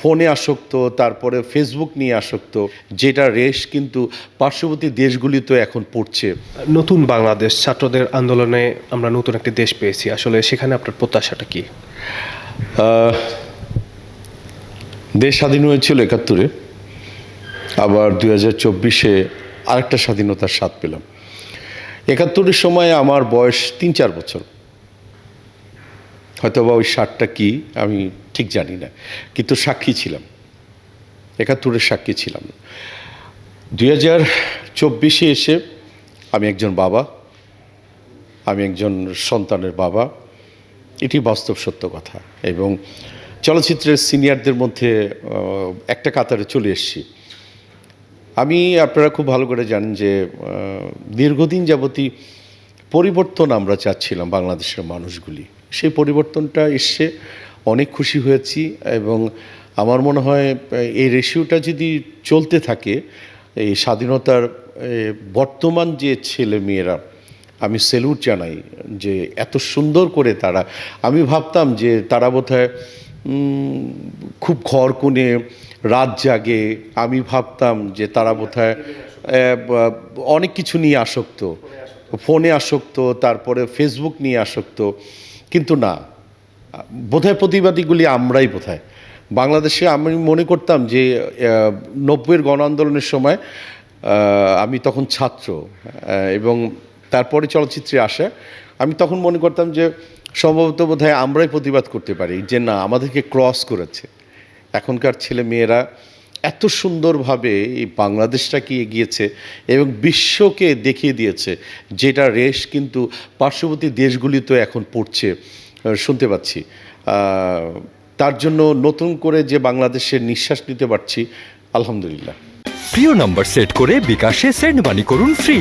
ফোনে আসক্ত, তারপরে ফেসবুক নিয়ে আসক্ত, যেটা রেশ কিন্তু পার্শ্ববর্তী দেশগুলিতে এখন পড়ছে। নতুন বাংলাদেশ ছাত্রদের আন্দোলনে আমরা নতুন একটি দেশ পেয়েছি, আসলে সেখানে আপনার প্রত্যাশাটা কি? দেশ স্বাধীন হয়েছিল ৭১-এ, আবার ২০২৪-এ আরেকটা স্বাধীনতার স্বাদ পেলাম। ৭১-এর সময় আমার বয়স ৩-৪ বছর, হয়তো বা ওই স্বাদটা কি আমি ঠিক জানি না, কিন্তু সাক্ষী ছিলাম, ৭১-এর সাক্ষী ছিলাম। ২০২৪-এ এসে আমি একজন বাবা, আমি একজন সন্তানের বাবা, এটি বাস্তব সত্য কথা। এবং চলচ্চিত্রের সিনিয়রদের মধ্যে একটা কাতারে চলে এসেছি আমি। আপনারা খুব ভালো করে জানেন যে দীর্ঘদিন যাবতী পরিবর্তন আমরা চাচ্ছিলাম বাংলাদেশের মানুষগুলি, সেই পরিবর্তনটা এসছে, অনেক খুশি হয়েছি। এবং আমার মনে হয় এই রেশিওটা যদি চলতে থাকে, এই স্বাধীনতার বর্তমান যে ছেলে মেয়েরা, আমি স্যালুট জানাই যে এত সুন্দর করে তারা, আমি ভাবতাম যে তারা বোধহয় খুব ঘর কোণে রাত জাগে, আমি ভাবতাম যে তারা বোধহয় অনেক কিছু নিয়ে আসক্ত, ফোনে আসক্ত, তারপরে ফেসবুক নিয়ে আসক্ত, কিন্তু না, বোধহয় প্রতিবাদীগুলি আমরাই বোধহয় বাংলাদেশে। আমি মনে করতাম যে ৯০-এর গণ আন্দোলনের সময়, আমি তখন ছাত্র এবং তারপরে চলচ্চিত্রে আসা, আমি তখন মনে করতাম যে সম্ভবত বোধহয় আমরাই প্রতিবাদ করতে পারি যে না, আমাদেরকে ক্রস করেছে। এখনকার ছেলে মেয়েরা এত সুন্দরভাবে এই বাংলাদেশটাকে এগিয়েছে এবং বিশ্বকে দেখিয়ে দিয়েছে, যেটা রেশ কিন্তু পার্শ্ববর্তী দেশগুলিতে এখন পড়ছে, শুনতে পাচ্ছি। তার জন্য নতুন করে যে বাংলাদেশের নিঃশ্বাস নিতে পারছি, আলহামদুলিল্লাহ। প্রিয় নাম্বার সেট করে বিকাশে সেন্ড মানি করুন ফ্রি।